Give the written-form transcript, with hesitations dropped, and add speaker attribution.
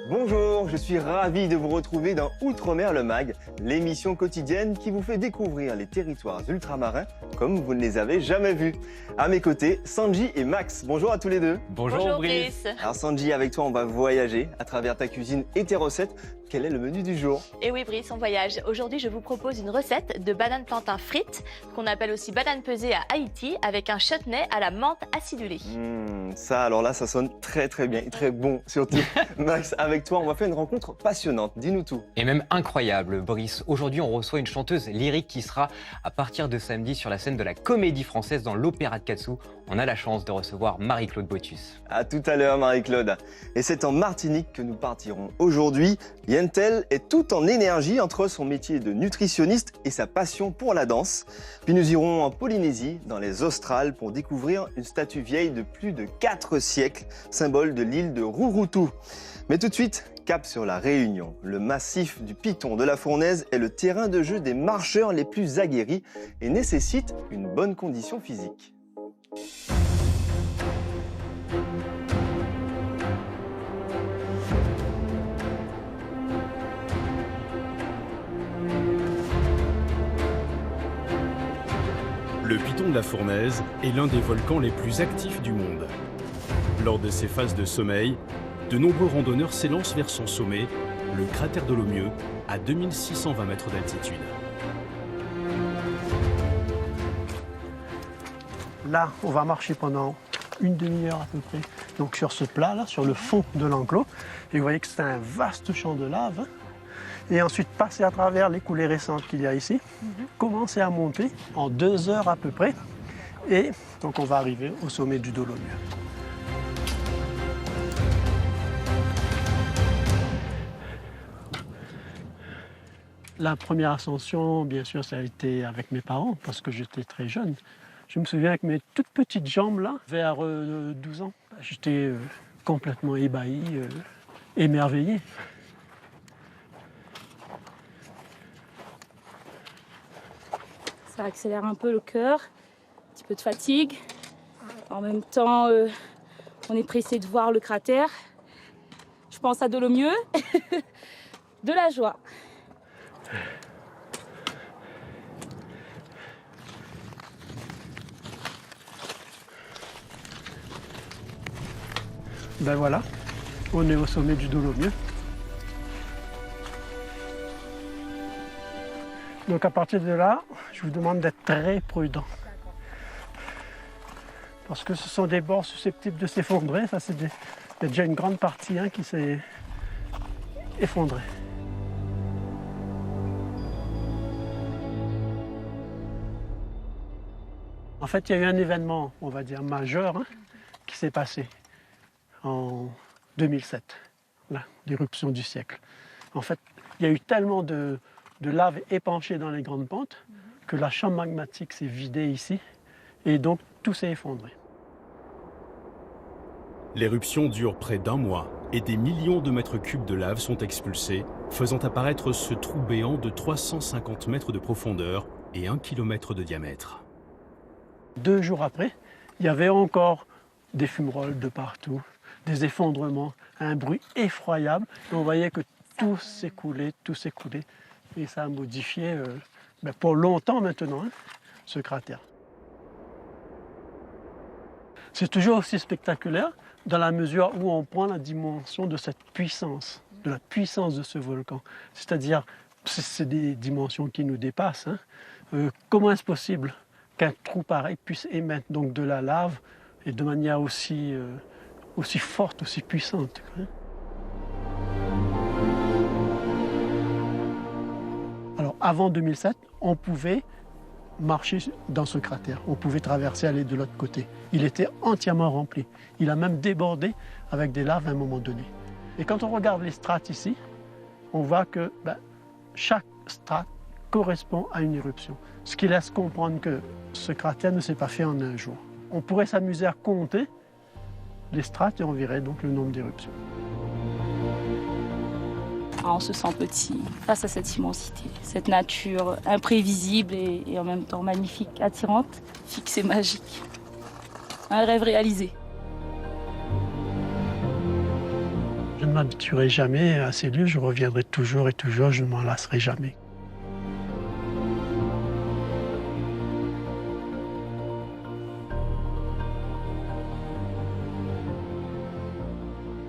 Speaker 1: Bonjour, je suis ravi de vous retrouver dans Outre-mer le Mag, l'émission quotidienne qui vous fait découvrir les territoires ultramarins comme vous ne les avez jamais vus. À mes côtés, Sanji et Max. Bonjour à tous les deux.
Speaker 2: Bonjour Brice.
Speaker 1: Alors Sanji, avec toi, on va voyager à travers ta cuisine et tes recettes. Quel est le menu du jour?
Speaker 2: Et oui Brice, on voyage. Aujourd'hui, je vous propose une recette de banane plantain frites, qu'on appelle aussi banane pesée à Haïti, avec un chutney à la menthe acidulée.
Speaker 1: Ça, alors là, ça sonne très bien et très bon surtout. Max, avec toi, on va faire une rencontre passionnante. Dis-nous tout.
Speaker 3: Et même incroyable, Brice. Aujourd'hui, on reçoit une chanteuse lyrique qui sera à partir de samedi sur la scène de la Comédie Française dans l'Opéra de Katsu. On a la chance de recevoir Marie-Claude Boitus.
Speaker 1: À tout à l'heure, Marie-Claude. Et c'est en Martinique que nous partirons aujourd'hui. Yentel est tout en énergie entre son métier de nutritionniste et sa passion pour la danse. Puis nous irons en Polynésie, dans les Australes, pour découvrir une statue vieille de plus de 4 siècles, symbole de l'île de Rouroutou. Mais tout de suite, cap sur la Réunion. Le massif du Piton de la Fournaise est le terrain de jeu des marcheurs les plus aguerris et nécessite une bonne condition physique.
Speaker 4: Le Piton de la Fournaise est l'un des volcans les plus actifs du monde. Lors de ses phases de sommeil, de nombreux randonneurs s'élancent vers son sommet, le cratère de Lomieux, à 2620 mètres d'altitude.
Speaker 5: Là, on va marcher pendant une demi-heure à peu près, donc sur ce plat-là, sur le fond de l'enclos. Et vous voyez que c'est un vaste champ de lave. Hein. Et ensuite, passer à travers les coulées récentes qu'il y a ici, commencer à monter en 2 heures à peu près. Et donc, on va arriver au sommet du Dolomieu. La première ascension, bien sûr, ça a été avec mes parents, parce que j'étais très jeune. Je me souviens avec mes toutes petites jambes, là, vers 12 ans, j'étais complètement ébahi, émerveillé.
Speaker 6: Ça accélère un peu le cœur, un petit peu de fatigue. En même temps, on est pressé de voir le cratère. Je pense à Dolomieu, de la joie.
Speaker 5: Ben voilà, on est au sommet du Dolomieu. Donc à partir de là, je vous demande d'être très prudent. Parce que ce sont des bords susceptibles de s'effondrer. Ça, il y a déjà une grande partie qui s'est effondrée. En fait, il y a eu un événement, on va dire, majeur qui s'est passé en 2007, l'éruption du siècle. En fait, il y a eu tellement de lave épanchée dans les grandes pentes que la chambre magmatique s'est vidée ici et donc tout s'est effondré.
Speaker 4: L'éruption dure près d'1 mois et des millions de mètres cubes de lave sont expulsés, faisant apparaître ce trou béant de 350 mètres de profondeur et 1 km de diamètre.
Speaker 5: 2 jours après, il y avait encore des fumerolles de partout, des effondrements, un bruit effroyable. Et on voyait que tout s'écoulait. Et ça a modifié pour longtemps maintenant ce cratère. C'est toujours aussi spectaculaire dans la mesure où on prend la dimension de cette puissance, de la puissance de ce volcan. C'est-à-dire, c'est des dimensions qui nous dépassent. Comment est-ce possible qu'un trou pareil puisse émettre donc de la lave et de manière aussi forte, aussi puissante. Alors avant 2007, on pouvait marcher dans ce cratère, on pouvait traverser, aller de l'autre côté. Il était entièrement rempli. Il a même débordé avec des laves à un moment donné. Et quand on regarde les strates ici, on voit que chaque strate correspond à une éruption. Ce qui laisse comprendre que ce cratère ne s'est pas fait en un jour. On pourrait s'amuser à compter les strates et on verrait donc le nombre d'éruptions.
Speaker 6: On se sent petit face à cette immensité, cette nature imprévisible et en même temps magnifique, attirante, fixe et magique. Un rêve réalisé.
Speaker 5: Je ne m'habituerai jamais à ces lieux, je reviendrai toujours et toujours, je ne m'en lasserai jamais.